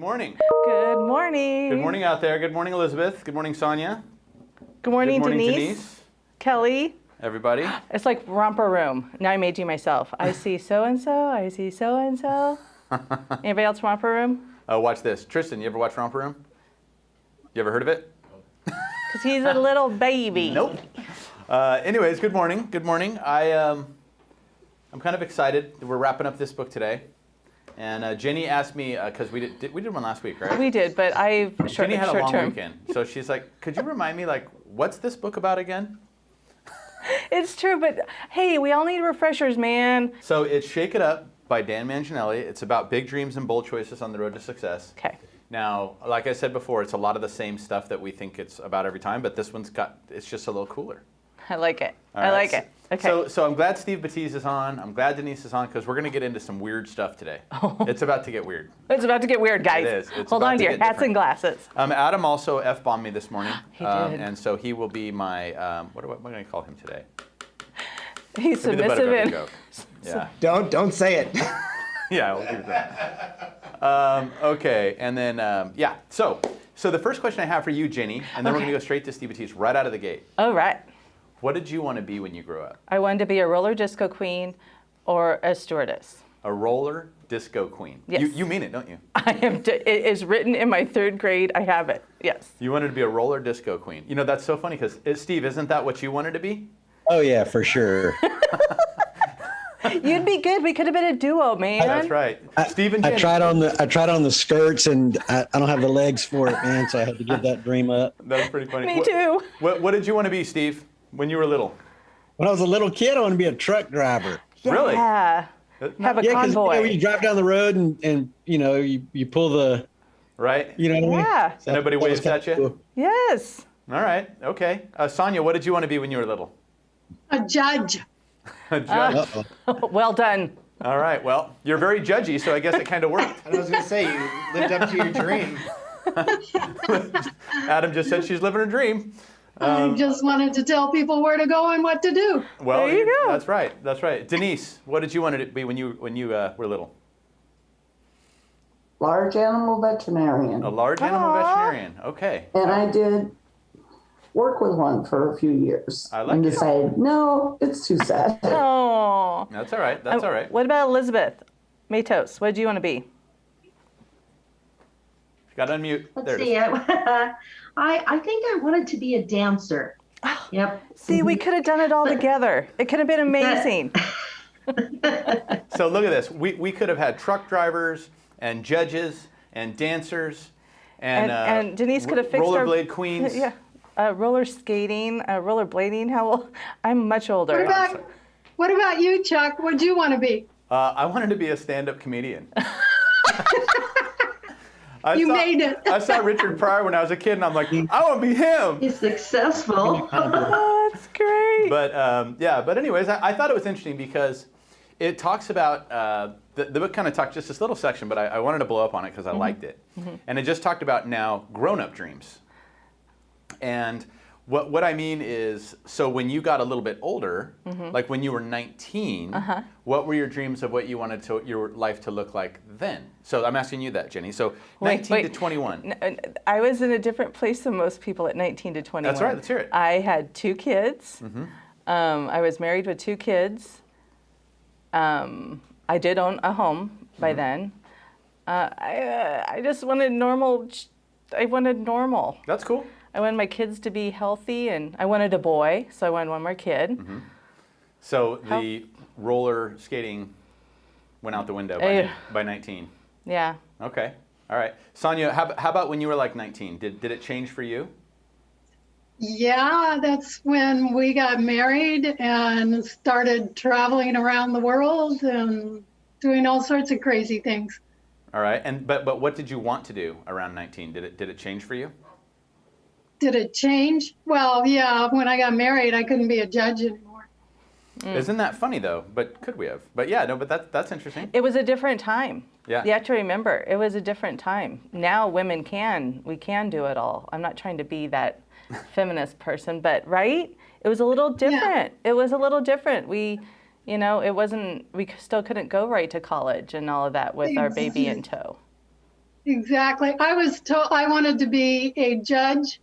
morning. Good morning. Good morning out there. Good morning, Elizabeth. Good morning, Sonia. Good morning, Good morning, Denise. Kelly. Everybody. It's like romper room. Now I made you myself. I see so-and-so. I see so-and-so. Anybody else romper room? Oh, watch this. Tristan, you ever watch Romper Room? You ever heard of it? Because he's a little baby. Nope. Anyways, good morning. Good morning. I'm kind of excited. We're wrapping up this book today. And Jenny asked me, because we did one last week, right? We did, but Jenny had a long term. weekend. So she's like, could you remind me, like, what's this book about again? It's true, but hey, we all need refreshers, man. So it's Shake It Up by Dan Manginelli. It's about big dreams and bold choices on the road to success. Okay. Now, like I said before, it's a lot of the same stuff that we think it's about every time, but this one's it's just a little cooler. I like it. All I right. like it. Okay. So I'm glad Steve Batiste is on. I'm glad Denise is on because we're going to get into some weird stuff today. It's about to get weird. It's about to get weird, guys. It is. It's Hold about on to to your get hats different. and glasses. Adam also F-bombed me this morning. He did. And so he will be my, what am I going to call him today? He's Maybe the butt of submissive every and joke. Yeah. Don't say it. Yeah, we'll do that. Okay, and then, yeah. So the first question I have for you, Jenny, and then we're going to go straight to Steve Batiste right out of the gate. All right. What did you want to be when you grew up? I wanted to be a roller disco queen or a stewardess. A roller disco queen. Yes. You mean it, don't you? I am. It is written in my 3rd grade. I have it. Yes. You wanted to be a roller disco queen. You know, that's so funny because, Steve, isn't that what you wanted to be? Oh yeah, for sure. You'd be good. We could have been a duo, man. That's right. Steve and I Jenny. tried on the skirts, and I don't have the legs for it, man. So I had to give that dream up. That's pretty funny. Me too. What did you want to be, Steve, when you were little? When I was a little kid, I wanted to be a truck driver. Really? Yeah. Have a Yeah, because convoy. when you drive down the road and you pull the, Right? you know what I mean? Yeah. So Nobody that was waves kinda at you? cool. Yes. All right. Okay. Sonia, what did you want to be when you were little? A judge. A judge. Uh-oh. Well done. All right. Well, you're very judgy, so I guess it kind of worked. I was going to say, you lived up to your dream. Adam just said she's living her dream. I just wanted to tell people where to go and what to do. Well, There you go. That's right. That's right. Denise, what did you want to be when you were little? Large animal veterinarian. A large animal Aw. veterinarian. Okay. And I did work with one for a few years. I like and it. decided, no, it's too sad. Oh. That's all right. That's all right. What about Elizabeth Matos? What do you want to be? Got to unmute. Let's There it see. is. I think I wanted to be a dancer. Yep. See, we could have done it all together. It could have been amazing. So look at this. We could have had truck drivers and judges and dancers And Denise could have fixed our rollerblade queens. Yeah. Roller skating, rollerblading. How old? I'm much older. What about you, Chuck? What'd you want to be? I wanted to be a stand-up comedian. You made it. I saw Richard Pryor when I was a kid, and I'm like, I want to be him. He's successful. Oh, that's great. But yeah. But anyways, I thought it was interesting because it talks about the book kind of talked just this little section, but I wanted to blow up on it because I liked it, and it just talked about now grown-up dreams. And what I mean is, so when you got a little bit older, like when you were 19, what were your dreams of what you wanted your life to look like then? So I'm asking you that, Jenny. So 19 to 21. I was in a different place than most people at 19 to 21. That's right. Let's hear it. I had 2 kids. I was married with 2 kids. I did own a home by then. I just wanted normal. I wanted normal. That's cool. I wanted my kids to be healthy, and I wanted a boy, so I wanted one more kid. So the roller skating went out the window by 19. Yeah. Okay. All right. Sonia, how about when you were like 19? Did it change for you? Yeah, that's when we got married and started traveling around the world and doing all sorts of crazy things. All right. But what did you want to do around 19? Did it change for you? Did it change? Well, yeah, when I got married, I couldn't be a judge anymore. Isn't that funny though? But could we have? But yeah, no. But that's interesting. It was a different time. Yeah. You have to remember, it was a different time. Now women we can do it all. I'm not trying to be that feminist person, but right? It was a little different. It was a little different. We still couldn't go right to college and all of that with our baby in tow. Exactly. I was told I wanted to be a judge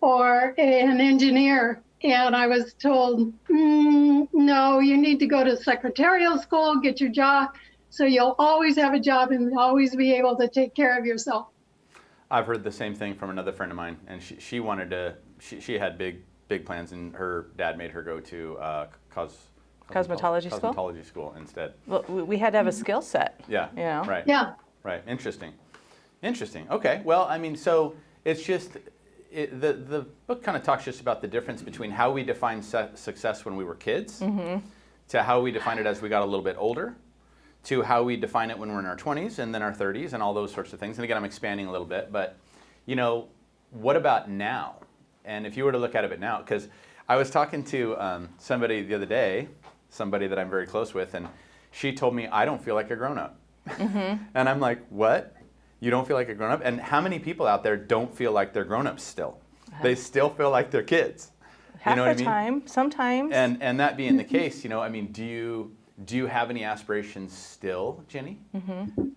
or an engineer, and I was told, no, you need to go to secretarial school, get your job, so you'll always have a job and always be able to take care of yourself. I've heard the same thing from another friend of mine, and she wanted to. She had big plans, and her dad made her go to Cosmetology school? Cosmetology school instead. Well, we had to have a skill set. Yeah. You know? Right. Yeah. Right. Interesting. Okay. Well, I mean, so it's just the book kind of talks just about the difference between how we define success when we were kids, to how we define it as we got a little bit older, to how we define it when we're in our 20s and then our 30s and all those sorts of things. And again, I'm expanding a little bit, but you know, what about now? And if you were to look at it now, because I was talking to somebody the other day, somebody that I'm very close with, and she told me, I don't feel like a grown-up. And I'm like, what? You don't feel like a grown-up? And how many people out there don't feel like they're grown-ups still? They still feel like they're kids. Half you know the what I mean? time, sometimes. And that being the case, you know, I mean, do you have any aspirations still, Jenny?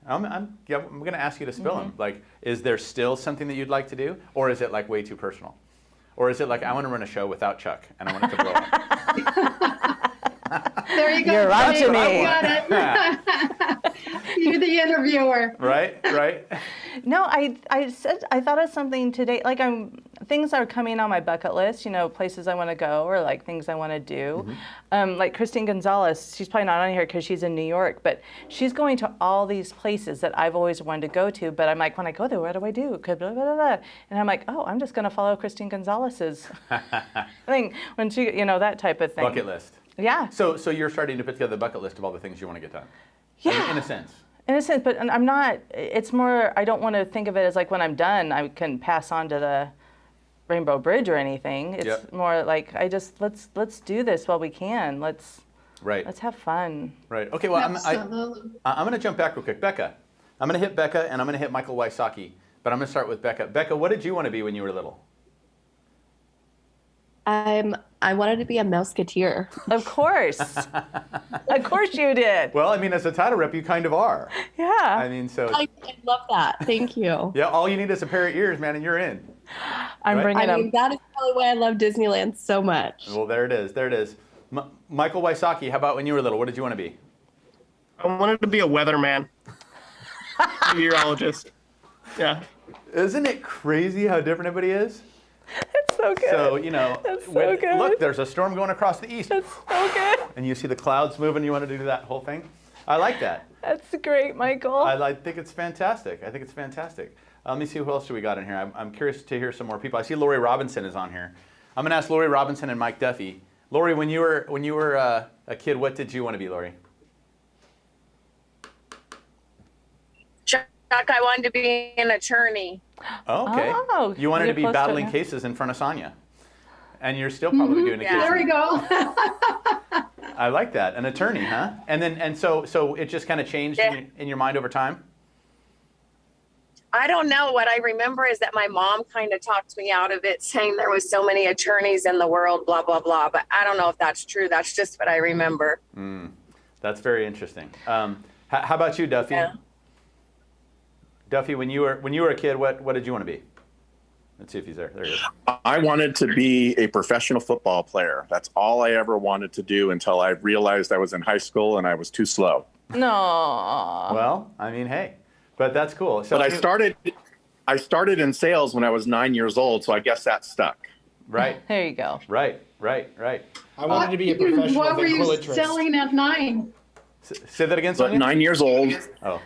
I'm going to ask you to spill them. Like, is there still something that you'd like to do? Or is it like way too personal? Or is it like, I want to run a show without Chuck and I want it to blow up? There you go. You're on to me. You got it. You're the interviewer. Right? No, I thought of something today. Like things are coming on my bucket list. You know, places I want to go or like things I want to do. Like Christine Gonzalez, she's probably not on here because she's in New York, but she's going to all these places that I've always wanted to go to. But I'm like, when I go there, what do I do? Blah, blah, blah, blah. And I'm like, oh, I'm just going to follow Christine Gonzalez's thing when she, you know, that type of thing. Bucket list. Yeah. So you're starting to put together the bucket list of all the things you want to get done. Yeah. In a sense. In a sense, but I'm not, it's more, I don't want to think of it as like when I'm done, I can pass on to the Rainbow Bridge or anything. It's more like, let's do this while we can. Let's have fun. Right. Okay, well, Absolutely. I'm going to jump back real quick. Becca. I'm going to hit Becca, and I'm going to hit Michael Wysocki. But I'm going to start with Becca. Becca, what did you want to be when you were little? I wanted to be a Mouseketeer. Of course. Of course you did. Well, I mean, as a title rep, you kind of are. Yeah. I mean, so. I love that. Thank you. Yeah, all you need is a pair of ears, man, and you're in. I'm bringing I them. mean, that is probably why I love Disneyland so much. Well, there it is. Michael Wysocki, how about when you were little? What did you want to be? I wanted to be a weatherman. Meteorologist. Yeah. Isn't it crazy how different everybody is? It's so good. So, you know, That's so good. Look, there's a storm going across the east. That's so good. And you see the clouds moving, you want to do that whole thing? I like that. That's great, Michael. I think it's fantastic. Let me see who else do we got in here. I'm curious to hear some more people. I see Lori Robinson is on here. I'm going to ask Lori Robinson and Mike Duffy. Lori, when you were a kid, what did you want to be, Lori? Chuck, I wanted to be an attorney. Oh, okay. Oh, you wanted you're to be close to battling it. cases in front of Sonia. And you're still probably doing a case. There we go. I like that. An attorney, huh? And so it just kind of changed in your mind over time? I don't know. What I remember is that my mom kind of talked me out of it, saying there was so many attorneys in the world, blah, blah, blah. But I don't know if that's true. That's just what I remember. That's very interesting. How about you, Duffy? Yeah. Duffy, when you were a kid, what did you want to be? Let's see if he's there. There he is. I wanted to be a professional football player. That's all I ever wanted to do until I realized I was in high school and I was too slow. No. Well, I mean, hey, but that's cool. So But I started in sales when I was 9 years old, so I guess that stuck. Right. There you go. Right. I wanted to be a professional What were you ventriloquist. selling at 9? Say that again, So at Sonia? 9 years old, Oh.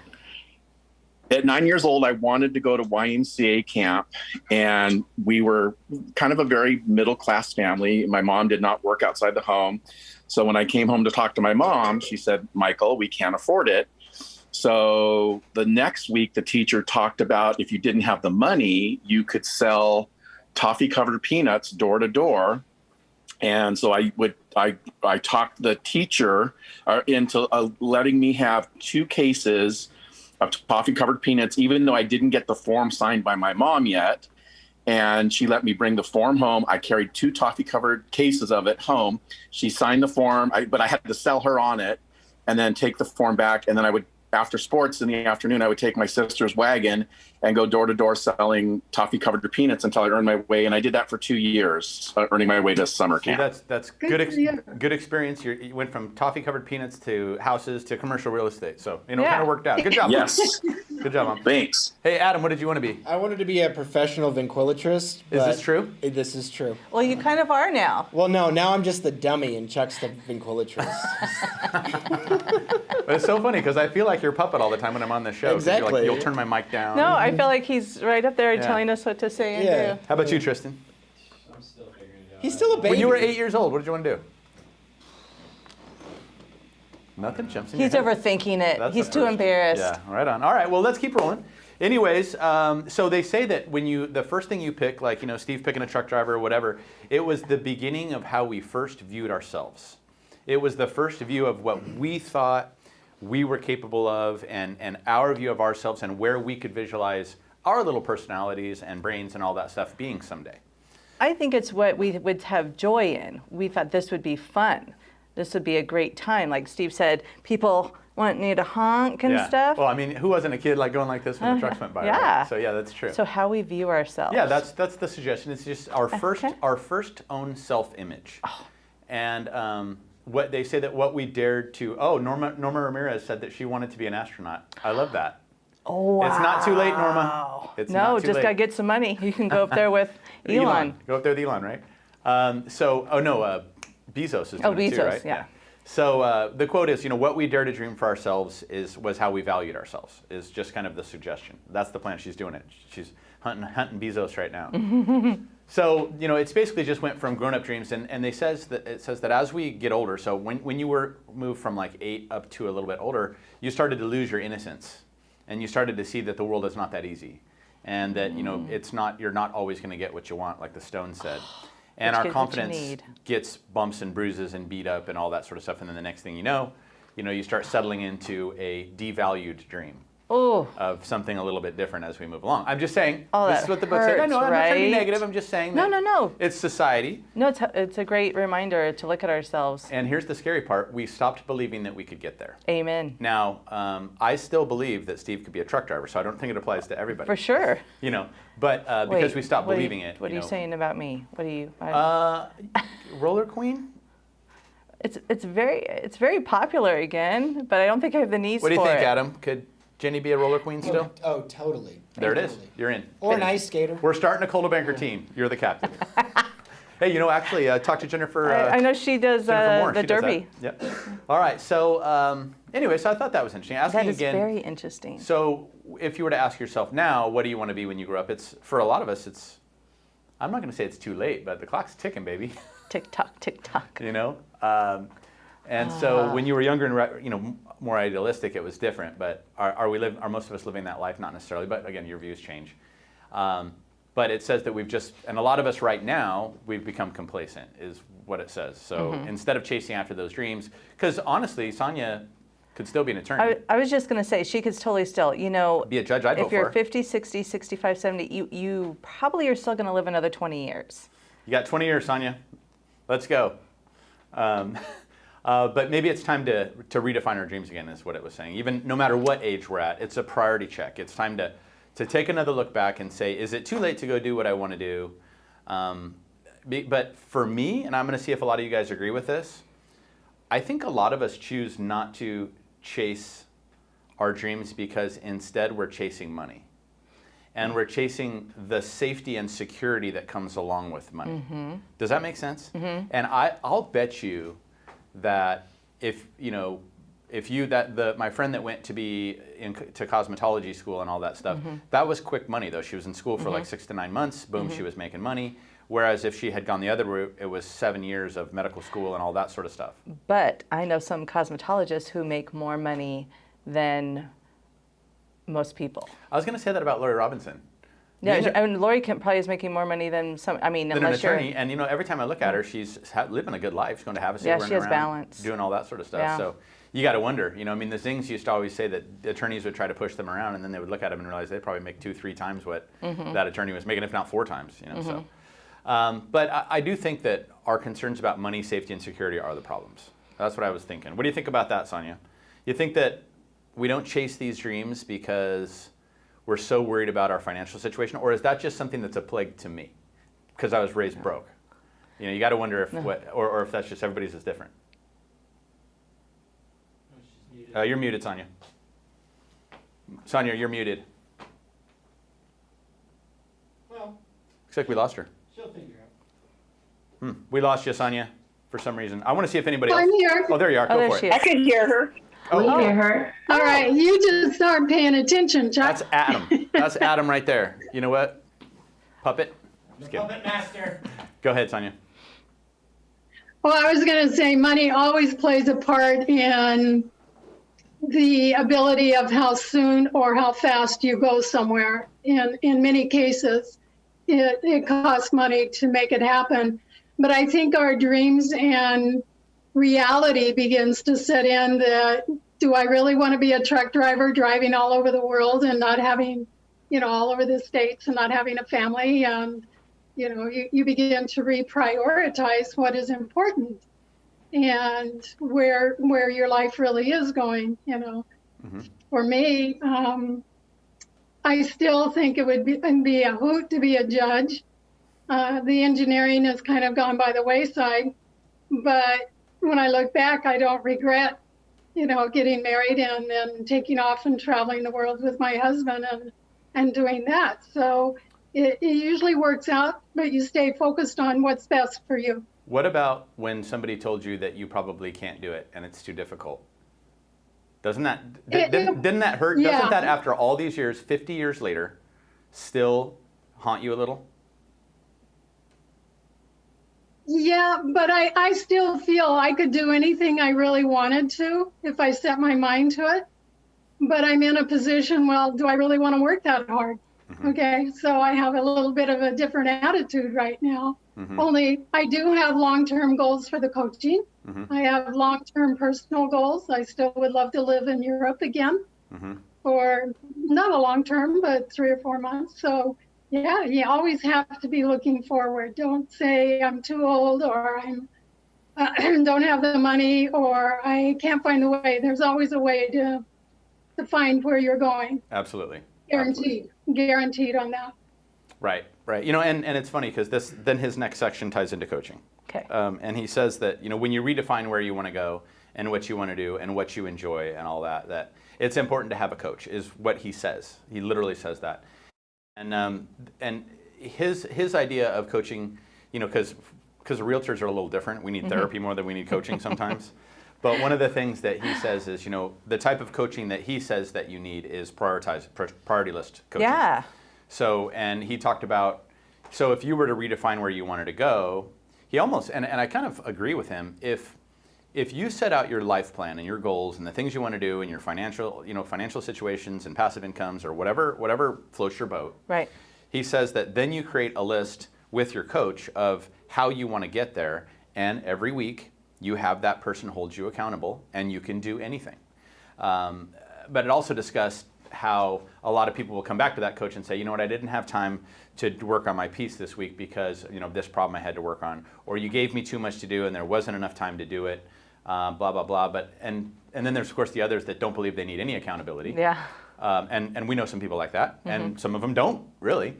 At 9 years old, I wanted to go to YMCA camp, and we were kind of a very middle-class family. My mom did not work outside the home. So when I came home to talk to my mom, she said, Michael, we can't afford it. So the next week, the teacher talked about if you didn't have the money, you could sell toffee-covered peanuts door to door. And so I talked the teacher into letting me have 2 cases of toffee-covered peanuts, even though I didn't get the form signed by my mom yet. And she let me bring the form home. I carried 2 toffee-covered cases of it home. She signed the form, but I had to sell her on it and then take the form back. And then I would after sports in the afternoon, I would take my sister's wagon and go door to door selling toffee covered peanuts until I earned my way. And I did that for 2 years, earning my way to summer camp. That's Good for you. good experience. You went from toffee covered peanuts to houses to commercial real estate. So, it Yeah. kind of worked out. Good job. Yes. Good job, Mom. Thanks. Hey, Adam, what did you want to be? I wanted to be a professional ventriloquist. Is but this true? This is true. Well, you kind of are now. Well, no, now I'm just the dummy and Chuck's the ventriloquist. But it's so funny because I feel like you're a puppet all the time when I'm on the show. 'Cause you're Exactly. like, you'll turn my mic down. No, I feel like he's right up there Yeah. telling us what to say and Yeah. do. How about you, Tristan? He's still a baby. When you were 8 years old, what did you want to do? Nothing jumps in He's your head. overthinking it. That's He's the too first. embarrassed. Yeah, right on. All right, well, let's keep rolling. Anyways, so they say that when the first thing you pick, like, Steve picking a truck driver or whatever, it was the beginning of how we first viewed ourselves. It was the first view of what we thought we were capable of and our view of ourselves and where we could visualize our little personalities and brains and all that stuff being someday. I think it's what we would have joy in. We thought this would be fun. This would be a great time. Like Steve said, people want you to honk and Yeah. stuff. Well, I mean, who wasn't a kid like going like this when the trucks went by? yeah. Right? So yeah, that's true. So how we view ourselves. Yeah, that's the suggestion. It's just our first Okay. our first own self-image, and what they say that what we dared to. Oh, Norma Ramirez said that she wanted to be an astronaut. I love that. Oh, wow. It's not too late, Norma. It's No, not too just late. gotta get some money. You can go up there with Elon. Go up there with Elon, right? Bezos is doing it too, Bezos, right? yeah. So the quote is, what we dare to dream for ourselves was how we valued ourselves. Is just kind of the suggestion. That's the plan. She's doing it. She's hunting Bezos right now. So it's basically just went from grown-up dreams, and it says that as we get older. So when you were moved from like 8 up to a little bit older, you started to lose your innocence, and you started to see that the world is not that easy, and that you're not always going to get what you want, like the Stones said. And our Which is what you confidence need. gets bumps and bruises and beat up and all that sort of stuff. And then the next thing you know, you start settling into a devalued dream Oh, of something a little bit different as we move along. I'm just saying, Oh, this that is what the book said. I know, hurts, I'm not trying to be right? negative. I'm just saying No, that no. it's society. no, it's a great reminder to look at ourselves. And here's the scary part. We stopped believing that we could get there. Amen. Now, I still believe that Steve could be a truck driver, so I don't think it applies to everybody. For sure. But because Wait, we stopped what are you- believing it. What are you saying about me? What are you? Roller Queen? It's very popular again, but I don't think I have the needs for What it. do you think, Adam? Could Jenny be a roller queen still? Oh, totally. There it is. Totally. You're in. Or an ice skater. We're starting a Coda Banker team. You're the captain. Hey, actually, talk to Jennifer. I know she does Jennifer Moore. the She does that. derby. Yep. All right. So anyway, so I thought that was interesting. Asking That is again. very interesting. So if you were to ask yourself now, what do you want to be when you grow up? It's for a lot of us. I'm not going to say it's too late, but the clock's ticking, baby. Tick tock, tick tock. And so when you were younger and more idealistic, it was different. But are most of us living that life? Not necessarily. But again, your views change. But it says that and a lot of us right now, we've become complacent, is what it says. So instead of chasing after those dreams, because honestly, Sonia could still be an attorney. I was just going to say, she could totally still, Be a judge, I'd vote if you're for. 50, 60, 65, 70, you probably are still going to live another 20 years. You got 20 years, Sonia. Let's go. But maybe it's time to redefine our dreams again, is what it was saying. Even no matter what age we're at, it's a priority check. It's time to take another look back and say, is it too late to go do what I want to do? But for me, and I'm going to see if a lot of you guys agree with this, I think a lot of us choose not to chase our dreams because instead we're chasing money. And we're chasing the safety and security that comes along with money. Does that make sense? And I'll bet you that my friend that went to be to cosmetology school and all that stuff, that was quick money though. She was in school for like 6 to 9 months. Boom, she was making money. Whereas if she had gone the other route, it was 7 years of medical school and all that sort of stuff. But I know some cosmetologists who make more money than most people. I was going to say that about Lori Robinson. Yeah, and Lori probably is making more money than some. I mean, Than an unless attorney, you're. and every time I look at her, she's living a good life. She's going to Havasu, Yeah, running she has around, balance. doing all that sort of stuff. Yeah. So you got to wonder. The Zings used to always say that attorneys would try to push them around, and then they would look at them and realize they probably make 2-3 times what that attorney was making, if not 4 times. So. But I do think that our concerns about money, safety, and security are the problems. That's what I was thinking. What do you think about that, Sonia? You think that we don't chase these dreams because we're so worried about our financial situation, or is that just something that's a plague to me because I was raised broke? You know, you got to wonder if or if that's just everybody's is different. You're muted, Sonia. Sonia, you're muted. Well, Looks like we lost her. she'll figure out. We lost you, Sonia, for some reason. I want to see if anybody else. I'm here. Oh, there you are. Oh, Go there for she it. is. can hear her. We Oh, hear her. All right, you just aren't paying attention, Chuck. that's Adam. That's Adam right there. You know what? Puppet. The kidding. puppet master. Go ahead, Sonia. Well, I was going to say money always plays a part in the ability of how soon or how fast you go somewhere. In many cases, it costs money to make it happen. But I think our dreams and reality begins to set in that, do I really want to be a truck driver driving all over the world and not having, all over the states and not having a family? And, you begin to reprioritize what is important and where your life really is going, For me, I still think it would be a hoot to be a judge. The engineering has kind of gone by the wayside, but when I look back, I don't regret, getting married and then taking off and traveling the world with my husband and doing that. So it usually works out, but you stay focused on what's best for you. What about when somebody told you that you probably can't do it and it's too difficult? Didn't that hurt? Yeah. Doesn't that, after all these years, 50 years later, still haunt you a little? Yeah, but I still feel I could do anything I really wanted to if I set my mind to it. But I'm in a position, well, do I really want to work that hard? Okay, so I have a little bit of a different attitude right now. Only I do have long-term goals for the coaching. I have long-term personal goals. I still would love to live in Europe again for not a long-term, but 3 or 4 months. So yeah, you always have to be looking forward. Don't say I'm too old or I don't have the money or I can't find the way. There's always a way to find where you're going. Absolutely. Guaranteed on that. Right. And it's funny because then his next section ties into coaching. Okay. And he says that, when you redefine where you want to go and what you want to do and what you enjoy and all that it's important to have a coach is what he says. He literally says that. And his idea of coaching, because realtors are a little different. We need therapy more than we need coaching sometimes. But one of the things that he says is, the type of coaching that he says that you need is priority list coaching. Yeah. So, and he talked about, so if you were to redefine where you wanted to go, he almost, and I kind of agree with him, if you set out your life plan and your goals and the things you want to do and your financial situations and passive incomes or whatever floats your boat. Right. He says that then you create a list with your coach of how you want to get there, and every week you have that person hold you accountable and you can do anything. But it also discussed how a lot of people will come back to that coach and say, I didn't have time to work on my piece this week because, this problem I had to work on, or you gave me too much to do and there wasn't enough time to do it, blah, blah, blah. But, and then there's, of course, the others that don't believe they need any accountability. Yeah. And we know some people like that, and some of them don't, really.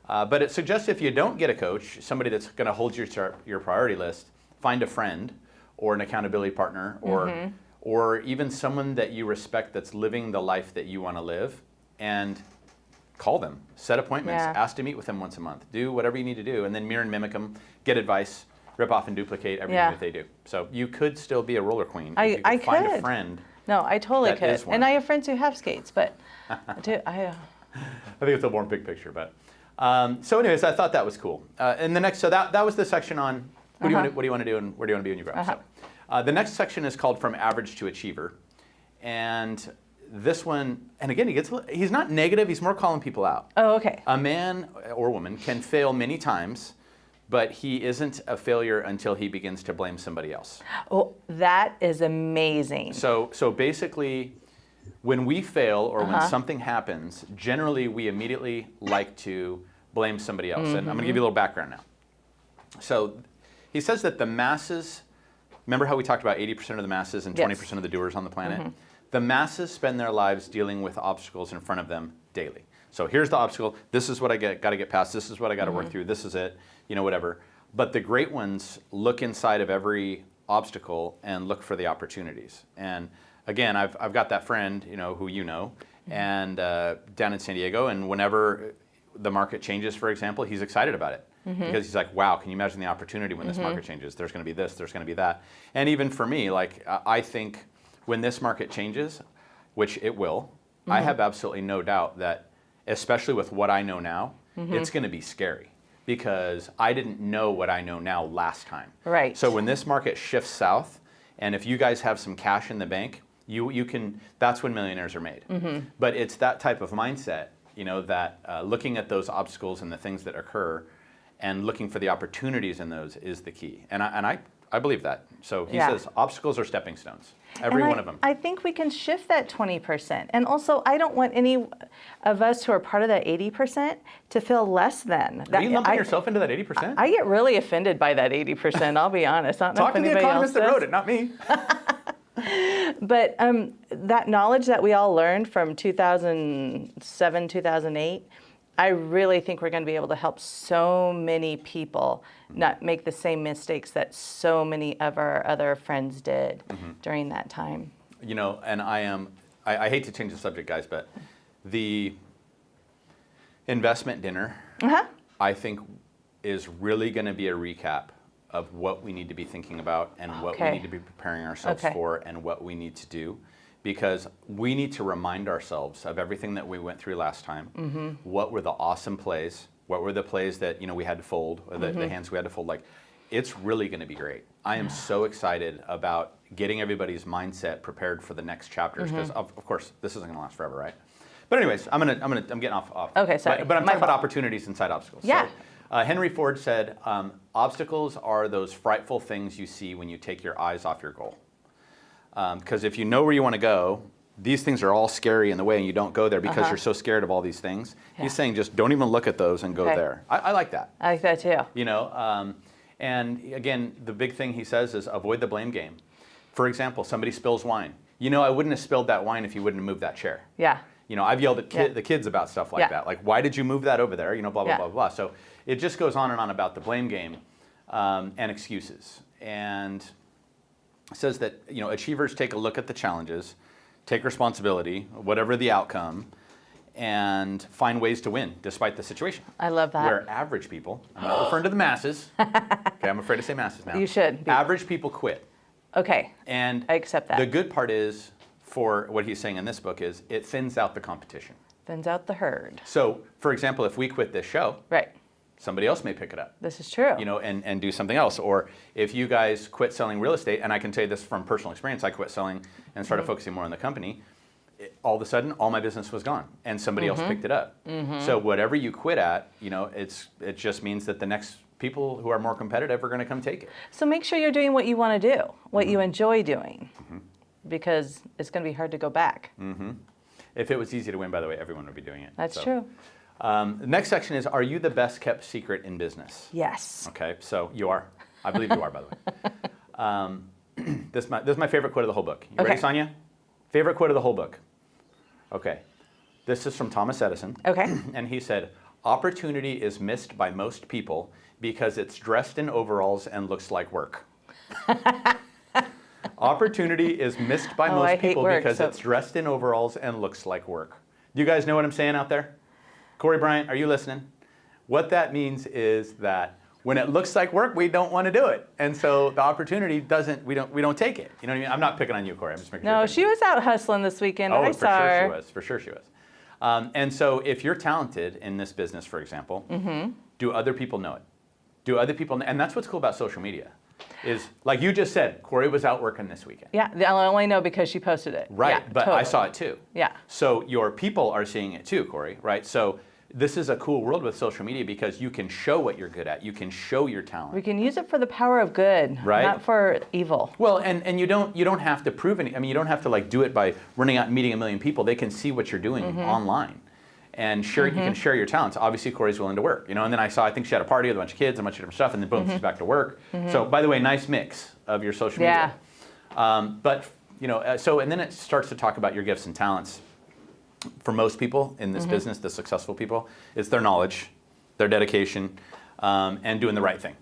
But it suggests if you don't get a coach, somebody that's going to hold your priority list, find a friend or an accountability partner or even someone that you respect that's living the life that you want to live, and call them, set appointments, ask to meet with them once a month, do whatever you need to do, and then mirror and mimic them, get advice, rip off and duplicate everything that they do. So you could still be a roller queen if you could find a friend. No, I totally that could. is one. And I have friends who have skates, but I think it's a more big picture. But so anyways, I thought that was cool. And the next, so that was the section on what do you want to do and where do you want to be when you grow up. So the next section is called From Average to Achiever. And this one, and again, he's not negative, he's more calling people out. Oh, okay. A man or woman can fail many times, but he isn't a failure until he begins to blame somebody else. Oh, that is amazing. So basically, when we fail or when something happens, generally we immediately like to blame somebody else. And I'm going to give you a little background now. So he says that the masses, remember how we talked about 80% of the masses and 20% of the doers on the planet? The masses spend their lives dealing with obstacles in front of them daily. So here's the obstacle. This is what I got to get past. This is what I got to work through. This is it. Whatever. But the great ones look inside of every obstacle and look for the opportunities. And again, I've got that friend, who and down in San Diego. And whenever the market changes, for example, he's excited about it. Because he's like, wow, can you imagine the opportunity when this market changes? There's going to be this, there's going to be that. And even for me, like, I think when this market changes, which it will, I have absolutely no doubt that, especially with what I know now, it's going to be scary because I didn't know what I know now last time. Right. So when this market shifts south, and if you guys have some cash in the bank, you can, that's when millionaires are made. But it's that type of mindset, that looking at those obstacles and the things that occur and looking for the opportunities in those is the key. And I believe that. So he says obstacles are stepping stones, every one of them. I think we can shift that 20%. And also, I don't want any of us who are part of that 80% to feel less than. Are you lumping yourself into that 80%? I get really offended by that 80%, I'll be honest. I don't know Talk if to the anybody economist else that does. wrote it, not me. But that knowledge that we all learned from 2007, 2008, I really think we're going to be able to help so many people not make the same mistakes that so many of our other friends did during that time. And I hate to change the subject, guys, but the investment dinner, I think, is really going to be a recap of what we need to be thinking about and what we need to be preparing ourselves for and what we need to do. Because we need to remind ourselves of everything that we went through last time. What were the awesome plays? What were the plays that we had to fold, or the hands we had to fold? Like, it's really going to be great. I am so excited about getting everybody's mindset prepared for the next chapters because, of course, this isn't going to last forever, right? But anyways, I'm getting off. Okay, sorry. But I'm talking about opportunities inside obstacles. Yeah. So, Henry Ford said, obstacles are those frightful things you see when you take your eyes off your goal. Because if you know where you want to go, these things are all scary in the way and you don't go there because you're so scared of all these things. He's saying just don't even look at those and go there. I like that. I like that too. And again, the big thing he says is avoid the blame game. For example, somebody spills wine. I wouldn't have spilled that wine if you wouldn't have moved that chair. Yeah. I've yelled at the kids about stuff like that. Like, why did you move that over there? Blah, blah, blah, blah. So it just goes on and on about the blame game and excuses. And says that achievers take a look at the challenges, take responsibility, whatever the outcome, and find ways to win despite the situation. I love that. Where average people, I'm not referring to the masses. Okay, I'm afraid to say masses now. You should. Average people quit. Okay. And I accept that. The good part is, for what he's saying in this book, is it thins out the competition. Thins out the herd. So, for example, if we quit this show, right, somebody else may pick it up. This is true. And do something else. Or if you guys quit selling real estate, and I can tell you this from personal experience, I quit selling and started focusing more on the company. All of a sudden, all my business was gone, and somebody else picked it up. So whatever you quit at, it just means that the next people who are more competitive are going to come take it. So make sure you're doing what you want to do, what you enjoy doing, because it's going to be hard to go back. If it was easy to win, by the way, everyone would be doing it. That's true. The next section is, are you the best kept secret in business? Yes. Okay, so you are. I believe you are, by the way. This is my favorite quote of the whole book. You ready, Sonia? Favorite quote of the whole book. Okay. This is from Thomas Edison. Okay. And he said, opportunity is missed by most people because it's dressed in overalls and looks like work. Opportunity is missed by most people because it's dressed in overalls and looks like work. Do you guys know what I'm saying out there? Corey Bryant, are you listening? What that means is that when it looks like work, we don't want to do it, and so the opportunity doesn't. We don't take it. You know what I mean? I'm not picking on you, Corey. I'm just making sure. No, she was out hustling this weekend. Oh, I saw her. For sure she was. And so if you're talented in this business, for example, do other people know it? Do other people know? And that's what's cool about social media. Is like you just said, Corey was out working this weekend. Yeah, I only know because she posted it. Right, yeah, but totally. I saw it too. Yeah. So your people are seeing it too, Corey, right? So this is a cool world with social media because you can show what you're good at. You can show your talent. We can use it for the power of good, right? Not for evil. Well, and you don't have to prove any. I mean, you don't have to like do it by running out and meeting a million people. They can see what you're doing online. And you can share your talents. Obviously, Corey's willing to work, And then I think she had a party with a bunch of kids, a bunch of different stuff, and then boom, she's back to work. So, by the way, nice mix of your social media. But and then it starts to talk about your gifts and talents. For most people in this business, the successful people, it's their knowledge, their dedication, and doing the right thing.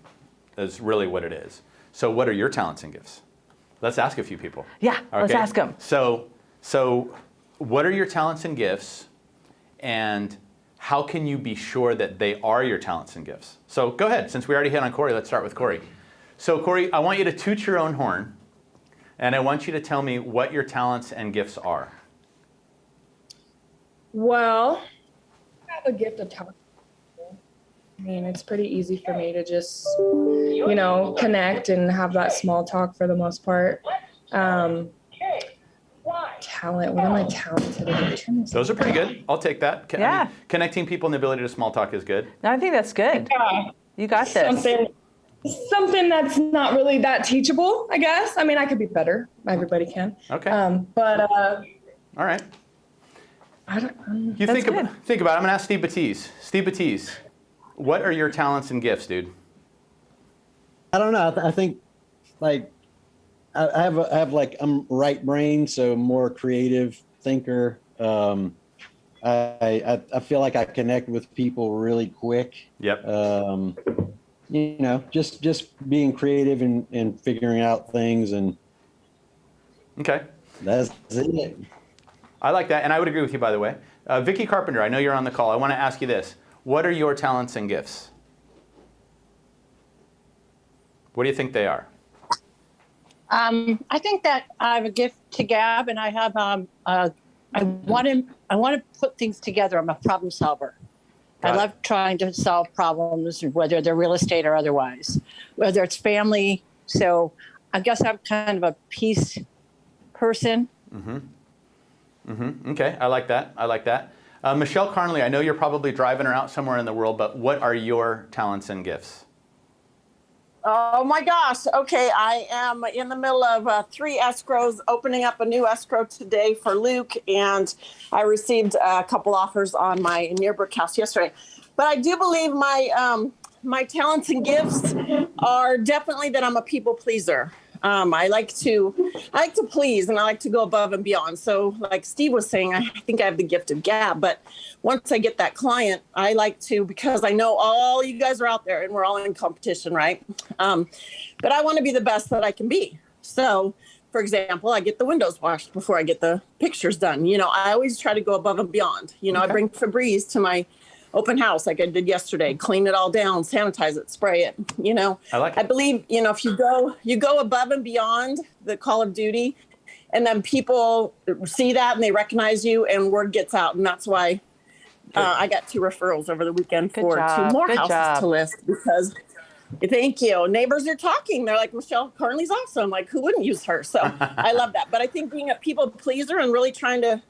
That's really what it is. So what are your talents and gifts? Let's ask a few people. Yeah, let's ask them. So what are your talents and gifts, and how can you be sure that they are your talents and gifts? So go ahead. Since we already hit on Corey, let's start with Corey. So Corey, I want you to toot your own horn, and I want you to tell me what your talents and gifts are. Well, I have a gift of talking. I mean, it's pretty easy for me to just, connect and have that small talk for the most part. Talent, what am I talented at? Those are pretty good. I'll take that. Yeah. Connecting people and the ability to small talk is good. No, I think that's good. Yeah. You got this. Something that's not really that teachable, I guess. I mean, I could be better. Everybody can. Okay. All right. I don't. You think about it. I'm going to ask Steve Batiste. Steve Batiste, what are your talents and gifts, dude? I don't know. I think like I have like I'm right brain, so more creative thinker. I feel like I connect with people really quick. Yep. Just being creative and figuring out things, and okay, that's it. I like that, and I would agree with you, by the way. Vicki Carpenter, I know you're on the call. I want to ask you this. What are your talents and gifts? What do you think they are? I think that I have a gift to gab, and I have I want to put things together. I'm a problem solver. I love trying to solve problems, whether they're real estate or otherwise, whether it's family. So I guess I'm kind of a peace person. Okay, I like that. Michelle Carnley, I know you're probably driving her out somewhere in the world, but what are your talents and gifts? Oh my gosh. Okay. I am in the middle of 3 escrows, opening up a new escrow today for Luke. And I received a couple offers on my Nearbrook house yesterday. But I do believe my talents and gifts are definitely that I'm a people pleaser. I like to please, and I like to go above and beyond. So like Steve was saying, I think I have the gift of gab, but once I get that client, I like to, because I know all you guys are out there and we're all in competition, right? But I want to be the best that I can be. So for example, I get the windows washed before I get the pictures done. I always try to go above and beyond. Okay. I bring Febreze to my open house like I did yesterday, clean it all down, sanitize it, spray it, I like it. I believe, if you go above and beyond the call of duty, and then people see that and they recognize you and word gets out. And that's why I got 2 referrals over the weekend for 2 more houses to list, because thank you. Neighbors are talking. They're like, Michelle Carnley's awesome. Like, who wouldn't use her? So I love that. But I think being a people pleaser and really trying to,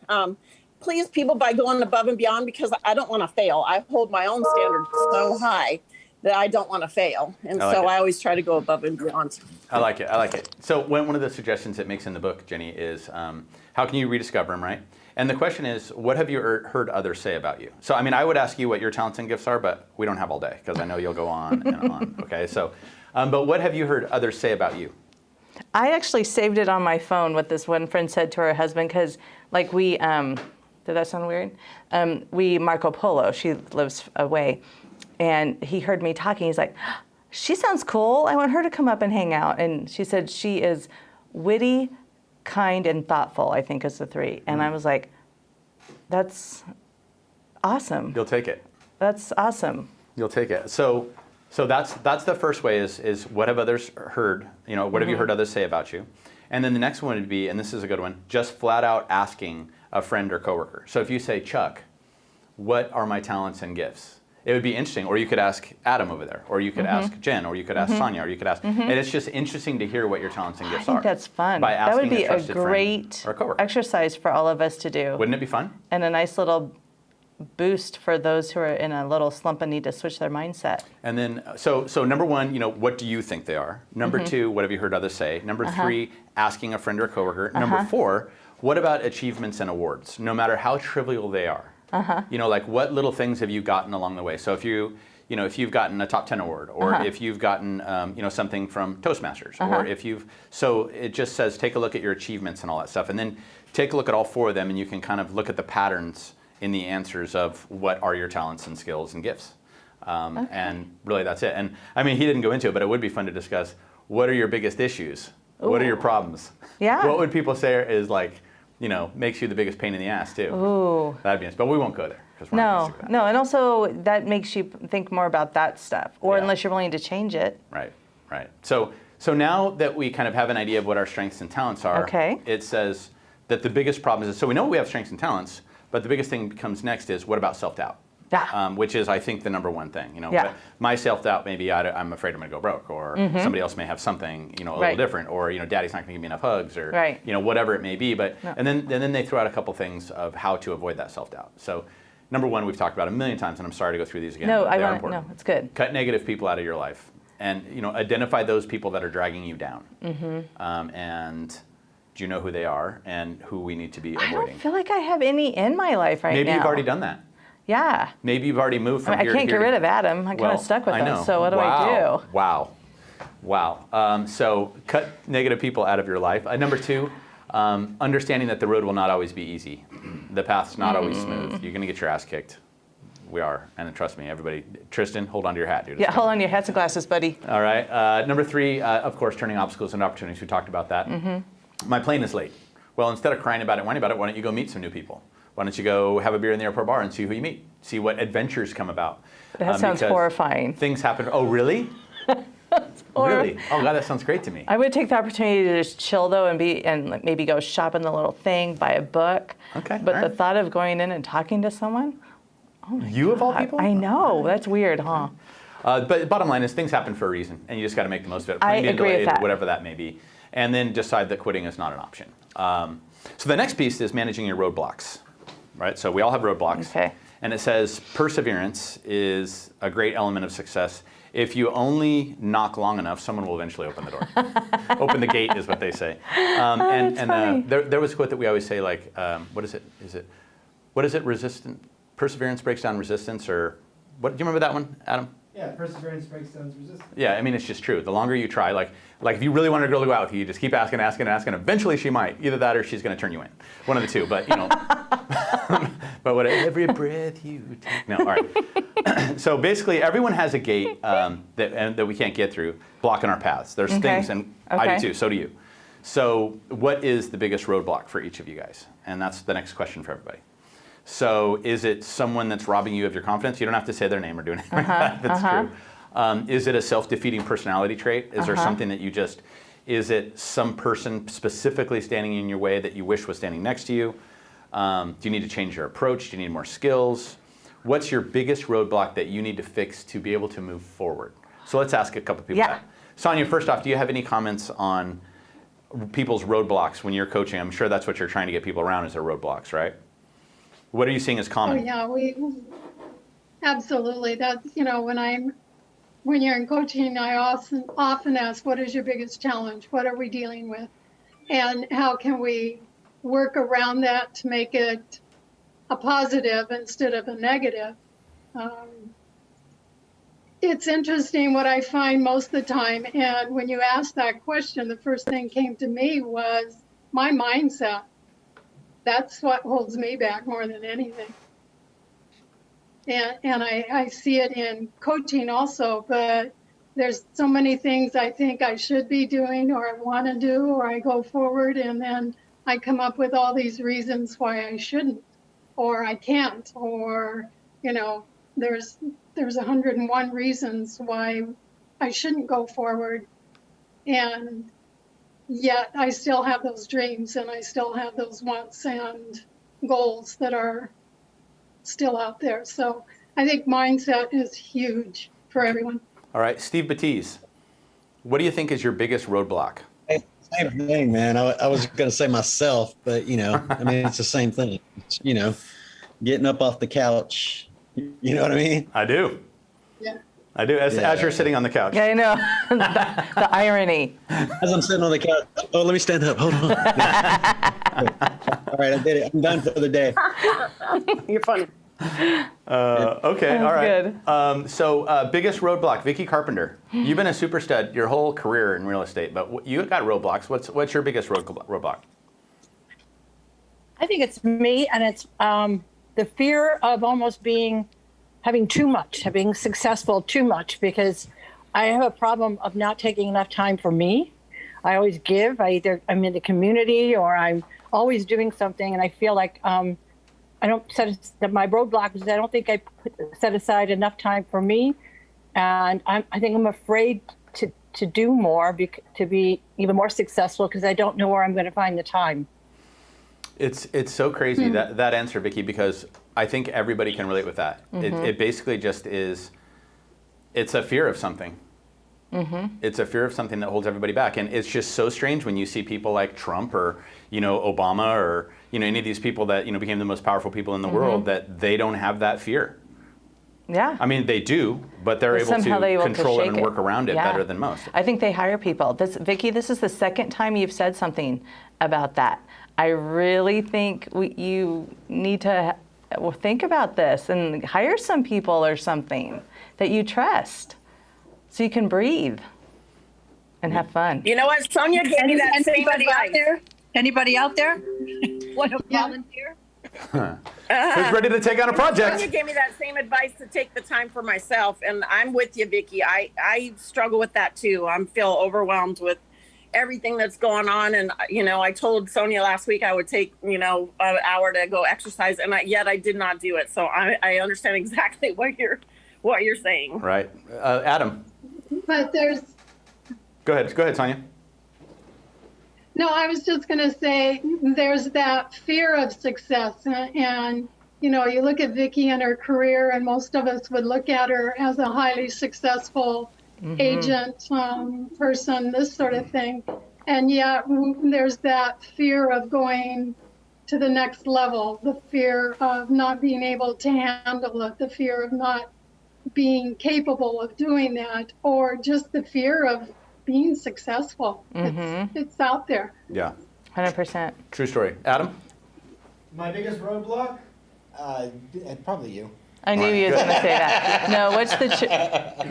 please people by going above and beyond, because I don't want to fail. I hold my own standards so high that I don't want to fail. And I always try to go above and beyond. I like it. So one of the suggestions it makes in the book, Jenny, is how can you rediscover them, right? And the question is, what have you heard others say about you? So, I would ask you what your talents and gifts are, but we don't have all day because I know you'll go on and on. Okay, so, but what have you heard others say about you? I actually saved it on my phone what this one friend said to her husband, because like we, did that sound weird? We Marco Polo, she lives away, and he heard me talking. He's like, she sounds cool. I want her to come up and hang out. And she said she is witty, kind, and thoughtful, I think is the 3. And I was like, that's awesome. You'll take it. That's awesome. You'll take it. So that's the first way is what have others heard? What have you heard others say about you? And then the next one would be, and this is a good one, just flat out asking a friend or coworker. So if you say, Chuck, what are my talents and gifts? It would be interesting. Or you could ask Adam over there, or you could ask Jen, or you could ask Sonia, or you could ask, and it's just interesting to hear what your talents and gifts are. I think that's fun. By That would asking be a trusted great friend or coworker. exercise for all of us to do. Wouldn't it be fun? And a nice little boost for those who are in a little slump and need to switch their mindset. And then, so number 1, what do you think they are? Number 2, what have you heard others say? Number 3, asking a friend or coworker. Number 4, what about achievements and awards, no matter how trivial they are? Like what little things have you gotten along the way? So if you you know, if you've gotten a top 10 award, or if you've gotten, you know, something from Toastmasters, or if you've, so it just says, take a look at your achievements and all that stuff. And then take a look at all 4 of them, and you can kind of look at the patterns in the answers of what are your talents and skills and gifts. And really that's it. And I mean, he didn't go into it, but it would be fun to discuss, what are your biggest issues? Ooh. What are your problems? Yeah. What would people say is like, you know, makes you the biggest pain in the ass too? Ooh. That'd be nice, but we won't go there. We're not No, no, and also that makes you think more about that stuff, or unless you're willing to change it. Right, right. So now that we kind of have an idea of what our strengths and talents are, it says that the biggest problem is, so we know we have strengths and talents, but the biggest thing comes next is, what about self-doubt? Yeah. Which is, I think, the number one thing. You know, my self-doubt may be, I'm afraid I'm going to go broke, or somebody else may have something, you know, a little different, or, you know, daddy's not going to give me enough hugs, or, you know, whatever it may be. But and then they throw out a couple things of how to avoid that self-doubt. So number one, we've talked about a million times, and I'm sorry to go through these again. No, important. No, it's good. Cut negative people out of your life, and, you know, identify those people that are dragging you down. And do you know who they are and who we need to be avoiding? I don't feel like I have any in my life right now. Maybe you've already done that. Yeah. Maybe you've already moved from here to here. I can't get rid of Adam. I'm kind of stuck with him. So what do I do? Wow. So cut negative people out of your life. Number two, understanding that the road will not always be easy. The path's not always smooth. You're going to get your ass kicked. We are. And trust me, everybody. Tristan, hold on to your hat, dude. Yeah, hold on to your hats and glasses, buddy. All right. Number three, of course, turning obstacles into opportunities. We talked about that. My plane is late. Well, instead of crying about it, whining about it, why don't you go meet some new people? Why don't you go have a beer in the airport bar and see who you meet? See what adventures come about. That sounds horrifying. Things happen. Oh, really? Really? Oh, God, that sounds great to me. I would take the opportunity to just chill, though, and maybe go shop in the little thing, buy a book. Okay. But the thought of going in and talking to someone, oh my you God. of all people? I know. That's weird, huh? But bottom line is, things happen for a reason, and you just got to make the most of it. I agree with that. Whatever that may be. And then decide that quitting is not an option. So the next piece is managing your roadblocks. Right? So we all have roadblocks. Okay. And it says perseverance is a great element of success. If you only knock long enough, someone will eventually open the door. Open the gate is what they say. There was a quote that we always say, like, what is it? What is it? Perseverance breaks down resistance, or what? Do you remember that one, Adam? Yeah, perseverance breaks down resistance. Yeah, I mean, it's just true. The longer you try, like if you really want a girl to go out with you, you just keep asking. Eventually she might. Either that or she's going to turn you in. One of the two. But, you know. But what every breath you take. No, all right. So basically, everyone has a gate that we can't get through, blocking our paths. There's things, and I do too. So do you. So what is the biggest roadblock for each of you guys? And that's the next question for everybody. So is it someone that's robbing you of your confidence? You don't have to say their name or do anything like that. That's true. Is it a self-defeating personality trait? Is there something that is it some person specifically standing in your way that you wish was standing next to you? Do you need to change your approach? Do you need more skills? What's your biggest roadblock that you need to fix to be able to move forward? So let's ask a couple people that. Sonia, first off, do you have any comments on people's roadblocks when you're coaching? I'm sure that's what you're trying to get people around, is their roadblocks, right? What are you seeing as common? Oh, yeah, we absolutely. That's, you know, when you're in coaching, I often ask, what is your biggest challenge? What are we dealing with? And how can we work around that to make it a positive instead of a negative? It's interesting what I find most of the time. And when you asked that question, the first thing came to me was my mindset. That's what holds me back more than anything. And I see it in coaching also, but there's so many things I think I should be doing, or I want to do, or I go forward, and then I come up with all these reasons why I shouldn't, or I can't, or, you know, there's 101 reasons why I shouldn't go forward. And yet I still have those dreams, and I still have those wants and goals that are still out there. So I think mindset is huge for everyone. All right, Steve Batiste, what do you think is your biggest roadblock? Same thing, man. I was going to say myself, but, you know, I mean, it's the same thing. It's, you know, getting up off the couch. You know what I mean? I do. Yeah. I do, as you're sitting on the couch. Yeah, I know. the irony. As I'm sitting on the couch, oh, let me stand up. Hold on. All right, I did it. I'm done for the day. You're funny. Okay, That's all right. good. So biggest roadblock, Vicki Carpenter. You've been a super stud your whole career in real estate, but you got roadblocks. What's your biggest roadblock? I think it's me, and it's the fear of almost having too much, having successful too much, because I have a problem of not taking enough time for me. I always give. I'm in the community, or I'm always doing something, and I feel like I don't my roadblock is I don't think I set aside enough time for me, and I think I'm afraid to do more, to be even more successful, because I don't know where I'm going to find the time. It's so crazy that answer, Vicki, because I think everybody can relate with that. It basically just is. It's a fear of something. It's a fear of something that holds everybody back, and it's just so strange when you see people like Trump or Obama or any of these people that became the most powerful people in the world, that they don't have that fear. Yeah. I mean, they do, but they're able to control it and work around it better than most. I think they hire people. Vicki, this is the second time you've said something about that. I really think you need to think about this and hire some people or something that you trust, so you can breathe and have fun. You know what? Sonia gave me that same advice. Anybody out there? Want to volunteer? Who's ready to take on a project? Sonia gave me that same advice to take the time for myself, and I'm with you, Vicki. I struggle with that too. I feel overwhelmed with everything that's going on, and I told Sonia last week I would take an hour to go exercise, and yet I did not do it. So I understand exactly what you're saying. Right, Adam. But Go ahead, Sonia. No, I was just going to say there's that fear of success. And you look at Vicki and her career, and most of us would look at her as a highly successful agent, person, this sort of thing. And yet there's that fear of going to the next level, the fear of not being able to handle it, the fear of not being capable of doing that, or just the fear of being successful. It's out there. Yeah. 100%. True story. Adam? My biggest roadblock? Probably you. I knew he was going to say that. No, what's the...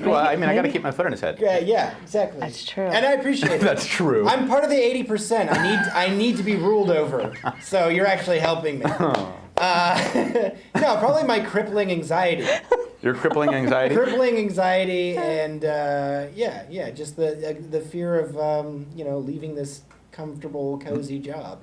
Well, I mean, I got to keep my foot in his head. Yeah, exactly. That's true. And I appreciate it. That's true. I'm part of the 80%. I need to be ruled over. So you're actually helping me. No, probably my crippling anxiety. Your crippling anxiety? Crippling anxiety, and just the fear of leaving this comfortable, cozy job.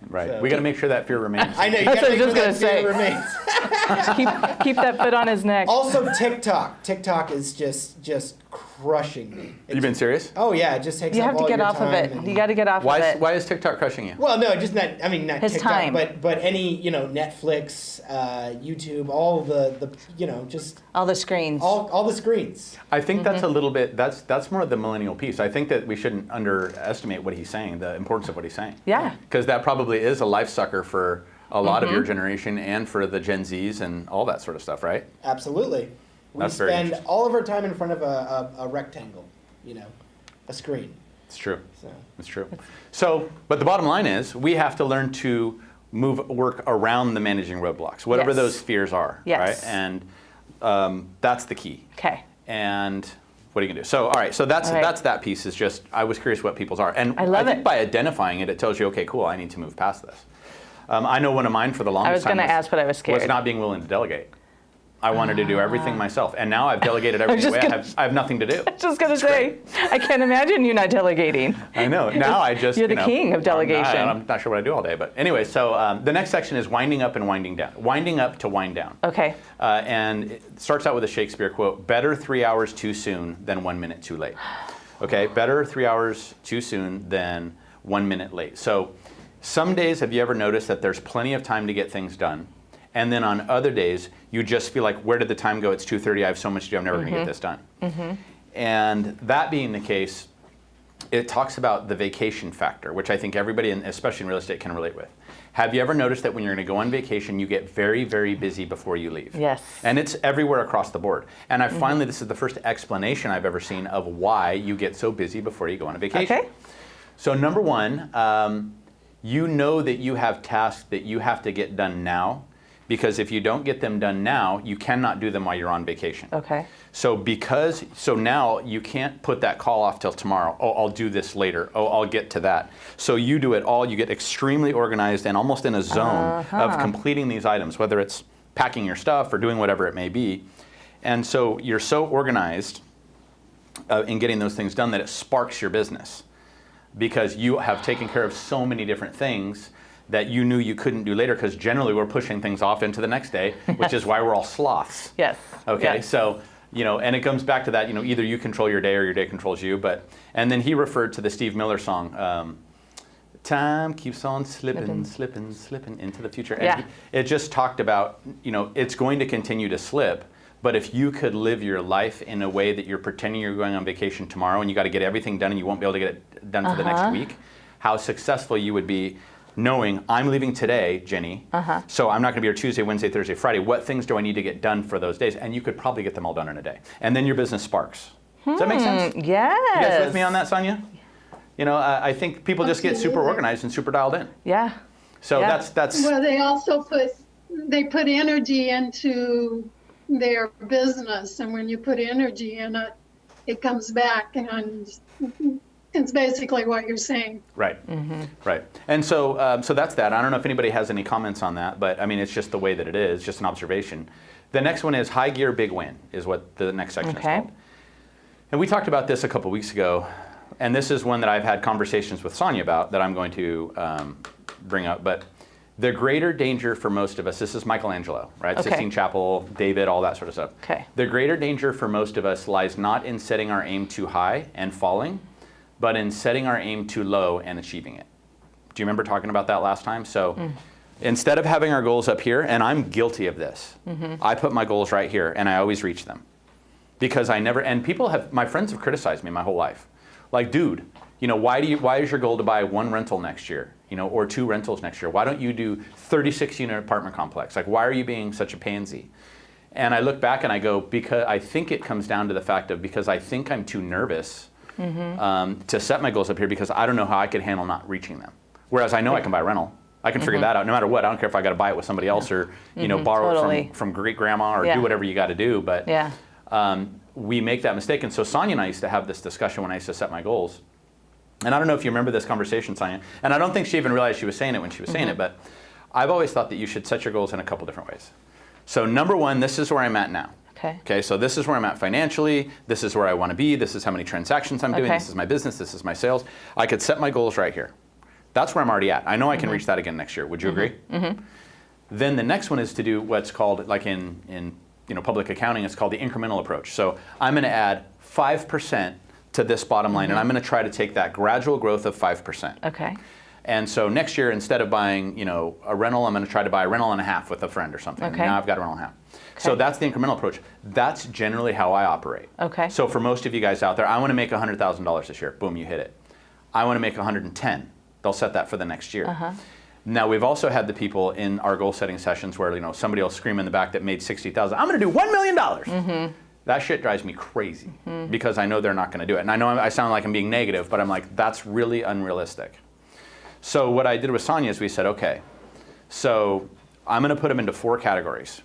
Right. So. We got to make sure that fear remains. I know. You That's got what to I was make just sure that gonna fear remains. keep that foot on his neck. Also, TikTok. TikTok is just crushing me. You've been serious? Oh yeah, it just takes You up have to all get your off of time it. You got to get off of it. Why is TikTok crushing you? Well, no, just not. I mean, not His TikTok, time. but any Netflix, YouTube, all the just all the screens. All the screens. I think that's a little bit. That's more of the millennial piece. I think that we shouldn't underestimate what he's saying, the importance of what he's saying. Yeah. Because that probably is a life sucker for a lot of your generation and for the Gen Zs and all that sort of stuff, right? Absolutely. We That's very spend interesting. all of our time in front of a rectangle, a screen. It's true. So. It's true. So, but the bottom line is we have to learn to work around the managing roadblocks, whatever Yes. those fears are, Yes. right? And that's the key. Okay. And what are you gonna do? So, all right. So that's that piece. Is just I was curious what people's are, and I love think it. by identifying it, it tells you, okay, cool, I need to move past this. I know one of mine for the longest I was time going to ask, but I was scared. was not being willing to delegate. I wanted to do everything myself, and now I've delegated was everything just away. I have nothing to do. Just going to say, I can't imagine you not delegating. I know. Now I just You're the king of delegation. I'm not sure what I do all day, but anyway. So the next section is winding up and winding down. Winding up to wind down. Okay. And it starts out with a Shakespeare quote: "Better 3 hours too soon than 1 minute too late." Okay. Better 3 hours too soon than 1 minute late. So some days, have you ever noticed that there's plenty of time to get things done? And then on other days, you just feel like, where did the time go? It's 2:30. I have so much to do. I'm never going to get this done. And that being the case, it talks about the vacation factor, which I think everybody, especially in real estate, can relate with. Have you ever noticed that when you're going to go on vacation, you get very, very busy before you leave? Yes. And it's everywhere across the board. And finally, this is the first explanation I've ever seen of why you get so busy before you go on a vacation. Okay. So number one, you know that you have tasks that you have to get done now because if you don't get them done now, you cannot do them while you're on vacation. Okay. So now you can't put that call off till tomorrow. Oh, I'll do this later. Oh, I'll get to that. So you do it all. You get extremely organized and almost in a zone of completing these items, whether it's packing your stuff or doing whatever it may be. And so you're so organized in getting those things done that it sparks your business, because you have taken care of so many different things that you knew you couldn't do later, because generally we're pushing things off into the next day, which is why we're all sloths. Yes. Okay, Yes. so, and it comes back to that, either you control your day or your day controls you. And then he referred to the Steve Miller song, time keeps on slipping into the future. And it just talked about, it's going to continue to slip, but if you could live your life in a way that you're pretending you're going on vacation tomorrow and you got to get everything done and you won't be able to get it done for the next week, how successful you would be knowing I'm leaving today, Jenny, so I'm not going to be here Tuesday, Wednesday, Thursday, Friday. What things do I need to get done for those days? And you could probably get them all done in a day. And then your business sparks. Does that make sense? Yes. You guys with me on that, Sonia? I think people just get super organized and super dialed in. Yeah. So that's. Well, they also put energy into their business, and when you put energy in it, it comes back, and it's basically what you're saying. Right. Right. And so that's that. I don't know if anybody has any comments on that, but I mean, it's just the way that it is, just an observation. The next one is high gear, big win, is what the next section is called. And we talked about this a couple weeks ago, and this is one that I've had conversations with Sonia about that I'm going to bring up. But the greater danger for most of us, this is Michelangelo, right? Sistine Chapel, David, all that sort of stuff. Okay. The greater danger for most of us lies not in setting our aim too high and falling, but in setting our aim too low and achieving it. Do you remember talking about that last time? So instead of having our goals up here, and I'm guilty of this, I put my goals right here and I always reach them. Because my friends have criticized me my whole life. Like, dude, why is your goal to buy one rental next year, or 2 rentals next year? Why don't you do 36 unit apartment complex? Like, why are you being such a pansy? And I look back and I go, because I think it comes down to the fact of, because I think I'm too nervous to set my goals up here, because I don't know how I could handle not reaching them. Whereas I know I can buy a rental. I can figure that out no matter what. I don't care if I got to buy it with somebody else or, borrow it from great grandma or do whatever you got to do. But we make that mistake. And so Sonia and I used to have this discussion when I used to set my goals. And I don't know if you remember this conversation, Sonia. And I don't think she even realized she was saying it when she was saying it. But I've always thought that you should set your goals in a couple different ways. So number one, this is where I'm at now. Okay, so this is where I'm at financially. This is where I want to be. This is how many transactions I'm doing. This is my business. This is my sales. I could set my goals right here. That's where I'm already at. I know I can reach that again next year. Would you agree? Then the next one is to do what's called, like in public accounting, it's called the incremental approach. So I'm going to add 5% to this bottom line, and I'm going to try to take that gradual growth of 5%. Okay. And so next year, instead of buying, a rental, I'm going to try to buy a rental and a half with a friend or something. Okay. Now I've got a rental and a half. So that's the incremental approach. That's generally how I operate. Okay. So for most of you guys out there, I want to make $100,000 this year. Boom, you hit it. I want to make 110. They'll set that for the next year. Now we've also had the people in our goal setting sessions where somebody will scream in the back that made 60,000. I'm going to do $1 million. That shit drives me crazy because I know they're not going to do it. And I know I sound like I'm being negative, but I'm like, that's really unrealistic. So what I did with Sonia is we said, okay, so I'm going to put them into 4 categories.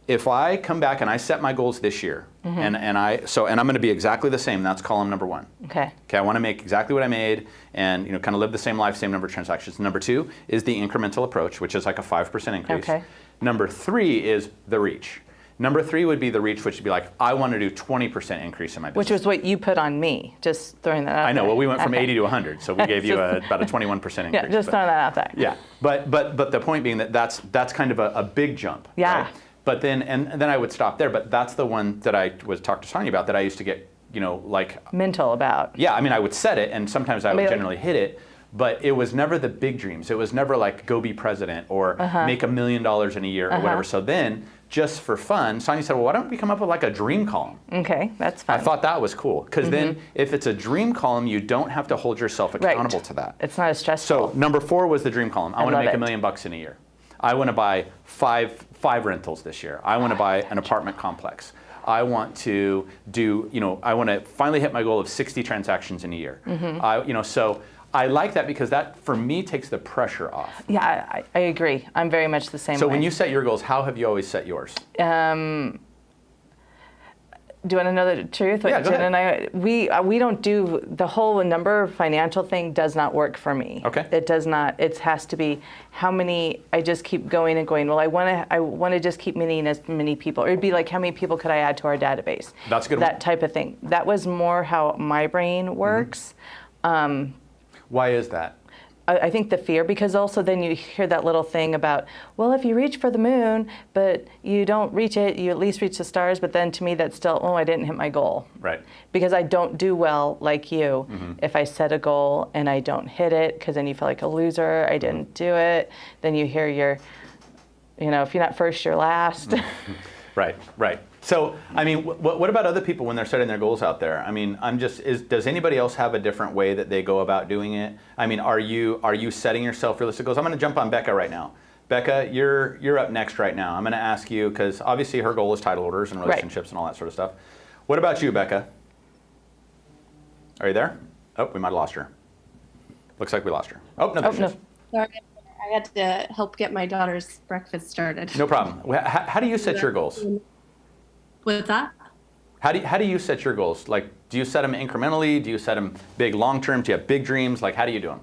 If I come back and I set my goals this year, and I'm going to be exactly the same. That's column number 1. Okay, I want to make exactly what I made, and kind of live the same life, same number of transactions. Number 2 is the incremental approach, which is like a 5% increase. Okay. Number 3 is the reach. Number 3 would be the reach, which would be like, I want to do 20% increase in my business. Which was what you put on me, just throwing that out there. I know, well, we went from 80 to 100, so we gave you about a 21% increase. Yeah, just throwing that out there. Yeah, but the point being that's kind of a big jump. Yeah. Right? But then I would stop there. But that's the one that I was talking to Sonia about that I used to get, like mental about. Yeah, I mean, I would set it, and sometimes I would generally hit it, but it was never the big dreams. It was never like go be president or make $1 million in a year or whatever. So then, just for fun, Sonia said, well, why don't we come up with like a dream column? Okay, that's fun. I thought that was cool because then if it's a dream column, you don't have to hold yourself accountable to that. It's not as stressful. So number 4 was the dream column. I want to make $1 million in a year. I want to buy five rentals this year. I want to buy an apartment complex. I want to do, I want to finally hit my goal of 60 transactions in a year. So I like that because that, for me, takes the pressure off. Yeah, I agree. I'm very much the same way. So when you set your goals, how have you always set yours? Do you want to know the truth? Yeah, go Jen ahead. and I, we don't do the whole number financial thing. Does not work for me. Okay. It does not. It has to be how many. I just keep going and going. Well, I want to just keep meeting as many people. Or it'd be like how many people could I add to our database? That's a good. That type of thing. That was more how my brain works. Why is that? I think the fear, because also then you hear that little thing about, well, if you reach for the moon, but you don't reach it, you at least reach the stars. But then to me, that's still, oh, I didn't hit my goal. Right. Because I don't do well like you if I set a goal and I don't hit it, because then you feel like a loser. I didn't do it. Then you hear if you're not first, you're last. Right. So, I mean, what about other people when they're setting their goals out there? I mean, does anybody else have a different way that they go about doing it? I mean, are you setting yourself realistic goals? I'm going to jump on Becca right now. Becca, you're up next right now. I'm going to ask you, because obviously her goal is title orders and relationships and all that sort of stuff. What about you, Becca? Are you there? Oh, we might have lost her. Looks like we lost her. Oh, no, there she is. Sorry, I had to help get my daughter's breakfast started. No problem. How do you set your goals? What's that? How do you set your goals? Like, do you set them incrementally? Do you set them big, long term? Do you have big dreams? Like, how do you do them?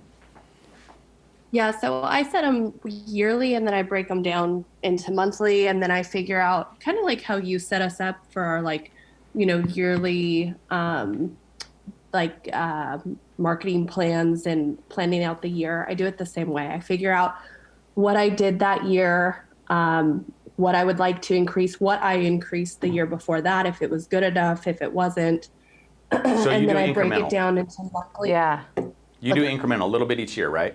Yeah, so I set them yearly, and then I break them down into monthly, and then I figure out kind of like how you set us up for our yearly marketing plans and planning out the year. I do it the same way. I figure out what I did that year, what I would like to increase, what I increased the year before that, if it was good enough, if it wasn't. So and you then do I break incremental. it down into monthly. Yeah. You do incremental, a little bit each year, right?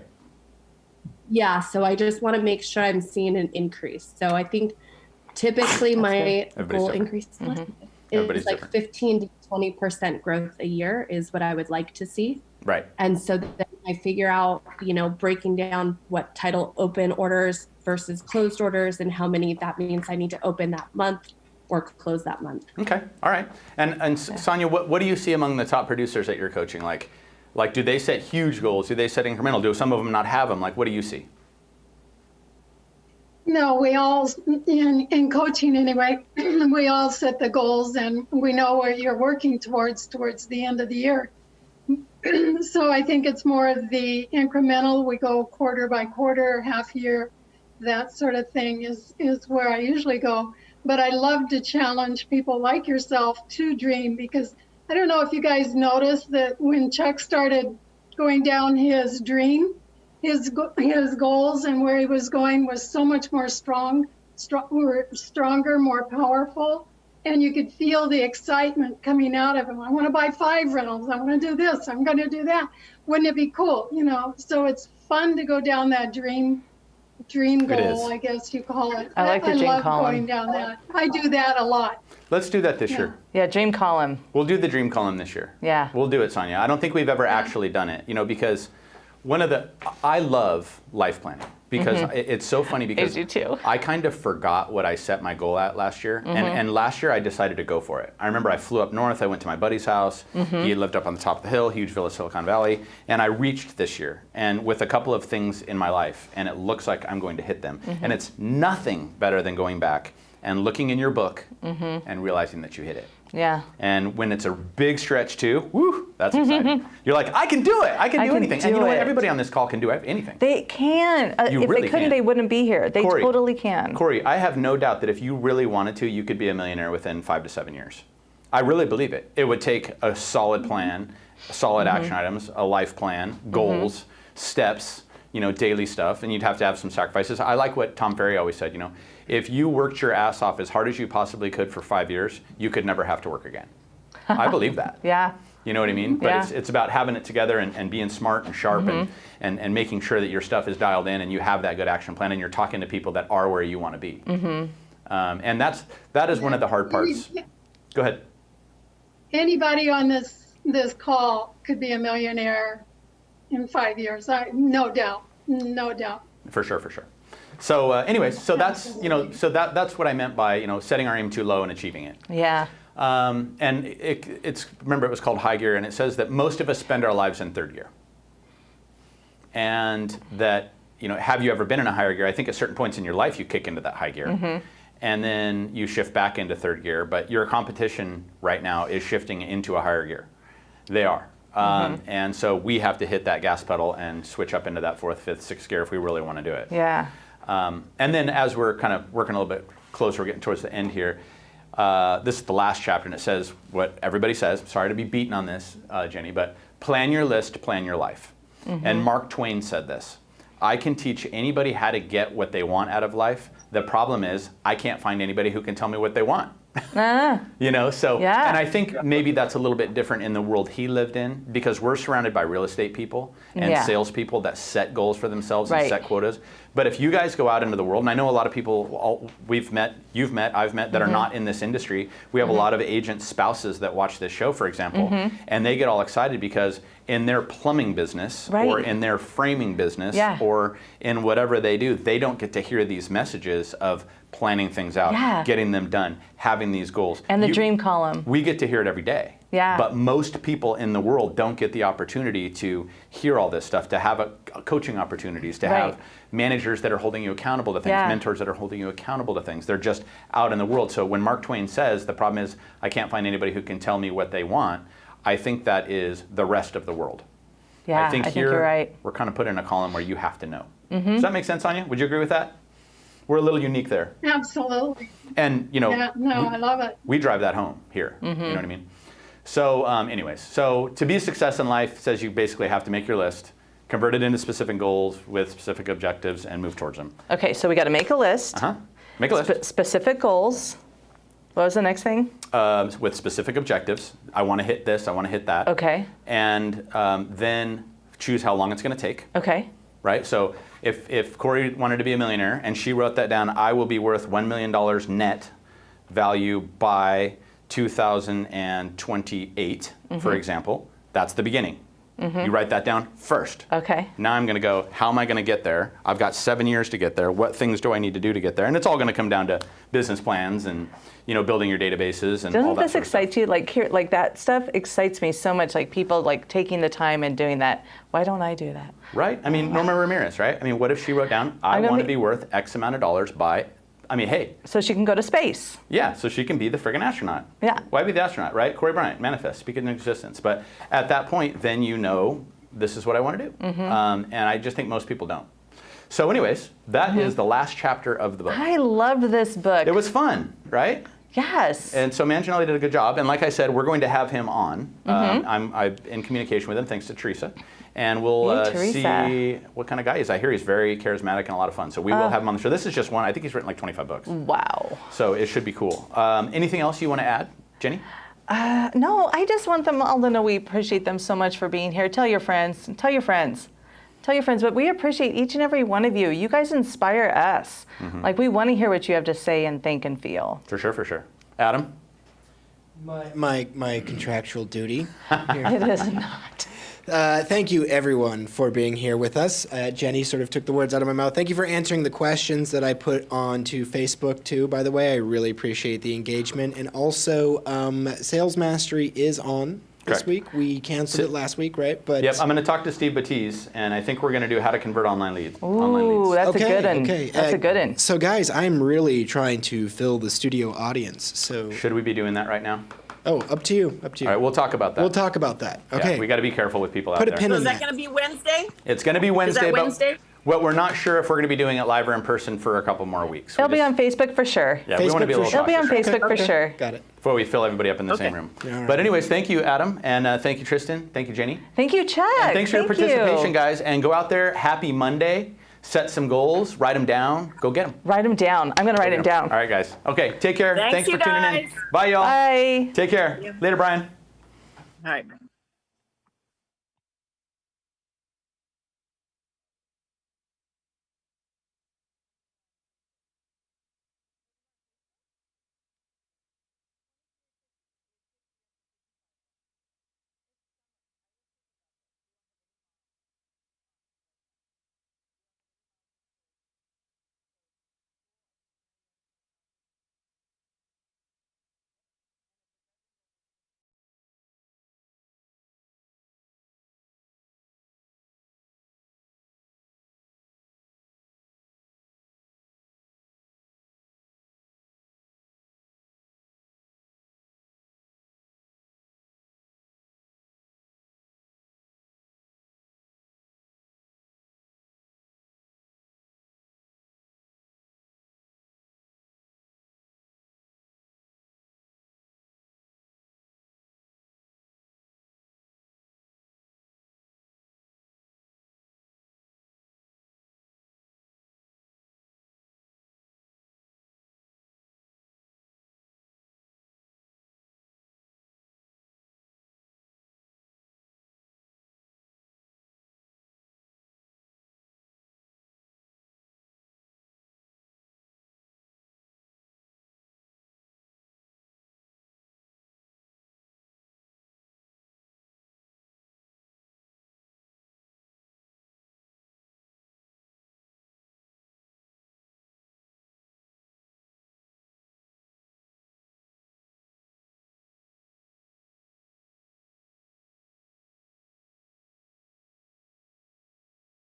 Yeah, so I just want to make sure I'm seeing an increase. So I think typically my goal increase is like 15 to 20% growth a year is what I would like to see. Right. And so then I figure out, breaking down what title open orders versus closed orders and how many that means I need to open that month or close that month. Okay. All right. And Sonia, what do you see among the top producers that you're coaching? Like, do they set huge goals? Do they set incremental? Do some of them not have them? Like, what do you see? No, we all, in coaching anyway, we all set the goals and we know where you're working towards the end of the year. So I think it's more of the incremental. We go quarter by quarter, half year, that sort of thing is where I usually go. But I love to challenge people like yourself to dream, because I don't know if you guys noticed that when Chuck started going down his dream, his goals and where he was going was so much more stronger, more powerful. And you could feel the excitement coming out of him. I want to buy 5 rentals. I want to do this. I'm going to do that. Wouldn't it be cool? So it's fun to go down that dream goal, I guess you call it. I like the dream love column. going down that. I do that a lot. Let's do that this year. Yeah, dream column. We'll do the dream column this year. Yeah. We'll do it, Sonia. I don't think we've ever actually done it, because I love life planning, because it's so funny, because I do too. I kind of forgot what I set my goal at last year. And last year I decided to go for it. I remember I flew up north, I went to my buddy's house. He lived up on the top of the hill, huge villa, Silicon Valley. And I reached this year, and with a couple of things in my life, and it looks like I'm going to hit them. And it's nothing better than going back and looking in your book and realizing that you hit it. Yeah. And when it's a big stretch too, woo, that's exciting. You're like, I can do it. I can do anything. And you know what? Everybody on this call can do anything. They can. You if really they couldn't, can. they wouldn't be here. They Corey, totally can. Corey, I have no doubt that if you really wanted to, you could be a millionaire within 5 to 7 years. I really believe it. It would take a solid plan, solid action items, a life plan, goals, steps, daily stuff, and you'd have to have some sacrifices. I like what Tom Ferry always said, if you worked your ass off as hard as you possibly could for 5 years, you could never have to work again. I believe that. Yeah. You know what I mean? But Yeah. it's about having it together and being smart and sharp and making sure that your stuff is dialed in and you have that good action plan and you're talking to people that are where you want to be. And that is one of the hard parts. Go ahead. Anybody on this call could be a millionaire in 5 years. No doubt. For sure. So anyways, so that's that's what I meant by setting our aim too low and achieving it. Yeah. And it's remember, it was called High Gear, and it says that most of us spend our lives in third gear. and that, have you ever been in a higher gear? I think at certain points in your life you kick into that high gear. And then you shift back into third gear, but your competition right now is shifting into a higher gear. They are. And so we have to hit that gas pedal and switch up into that fourth, fifth, sixth gear if we really want to do it. Yeah. And then as we're kind of working a little bit closer, we're getting towards the end here, this is the last chapter, and it says what everybody says. Sorry to be beaten on this, Jenny, but plan your list, plan your life. And Mark Twain said this: I can teach anybody how to get what they want out of life. The problem is I can't find anybody who can tell me what they want. So, and I think maybe that's a little bit different in the world he lived in, because we're surrounded by real estate people and salespeople that set goals for themselves and set quotas. But if you guys go out into the world, and I know a lot of people we've met, you've met, I've met, that are not in this industry. We have a lot of agent spouses that watch this show, for example, and they get all excited because in their plumbing business or in their framing business or in whatever they do, they don't get to hear these messages of planning things out, getting them done, having these goals. And the dream column. We get to hear it every day. Yeah. But most people in the world don't get the opportunity to hear all this stuff, to have coaching opportunities, to have managers that are holding you accountable to things, mentors that are holding you accountable to things. They're just out in the world. So when Mark Twain says, the problem is I can't find anybody who can tell me what they want, I think that is the rest of the world. Yeah, I think here you're right. We're kind of put in a column where you have to know. Does that make sense, Anya? Would you agree with that? We're a little unique there. Absolutely. And, Yeah, no, I love it. we drive that home here. You know what I mean? So anyways, so to be a success in life says you basically have to make your list, convert it into specific goals with specific objectives, and move towards them. Okay, so we got to make a list. Make a list. Specific goals. What was the next thing? With specific objectives. I want to hit this, I want to hit that. Okay. And then choose how long it's going to take. Okay. Right? So if Corey wanted to be a millionaire and she wrote that down, I will be worth $1 million net value by 2028, for example, that's the beginning. You write that down first. Okay. Now I'm going to go, how am I going to get there? I've got 7 years to get there. What things do I need to do to get there? And it's all going to come down to business plans and building your databases and all Doesn't that this sort of stuff. excite you? Like that stuff excites me so much. Like people like taking the time and doing that. Why don't I do that? Right? I mean, Norma Ramirez, right? I mean, what if she wrote down, I want to be worth X amount of dollars by, hey. So she can go to space. Yeah, so she can be the friggin' astronaut. Yeah. Why be the astronaut, right? Corey Bryant, manifest, speak it into existence. But at that point, then this is what I want to do. And I just think most people don't. So anyways, that is the last chapter of the book. I loved this book. It was fun, right? Yes. And so Manginelli did a good job. And like I said, we're going to have him on. I'm in communication with him, thanks to Teresa. And we'll see what kind of guy he is. I hear he's very charismatic and a lot of fun. So we will have him on the show. This is just one. I think he's written like 25 books. Wow. So it should be cool. Anything else you want to add, Jenny? No, I just want them all to know we appreciate them so much for being here. Tell your friends. Tell your friends. Tell your friends. But we appreciate each and every one of you. You guys inspire us. Like we want to hear what you have to say and think and feel. For sure, for sure. Adam? My contractual duty. It is not. Thank you, everyone, for being here with us. Jenny sort of took the words out of my mouth. Thank you for answering the questions that I put onto Facebook, too, by the way. I really appreciate the engagement. And also, Sales Mastery is on this week. We canceled it last week, right? But yep, I'm going to talk to Steve Batiste, and I think we're going to do how to convert online leads. Ooh, that's a good one. Okay. That's a good one. So, guys, I'm really trying to fill the studio audience. So, should we be doing that right now? Oh, up to you. Up to you. All right, we'll talk about that. We'll talk about that. Okay. Yeah, we got to be careful with people out there. So is that going to be Wednesday? It's going to be Wednesday. Is that Wednesday? Well, we're not sure if we're going to be doing it live or in person for a couple more weeks. It'll be on Facebook for sure. Yeah, we want to be a little It'll be on cautious. Facebook for sure. Got it. Before we fill everybody up in the same room. Right. But anyways, thank you, Adam, and thank you, Tristan. Thank you, Jenny. Thank you, Chuck. And thanks for your participation, guys. And go out there. Happy Monday. Set some goals. Write them down. Go get them. Write them down. I'm going to write them down. All right, guys. Okay, take care. Thanks for tuning in. guys. Bye, y'all. Bye. Take care. Later, Brian. All right.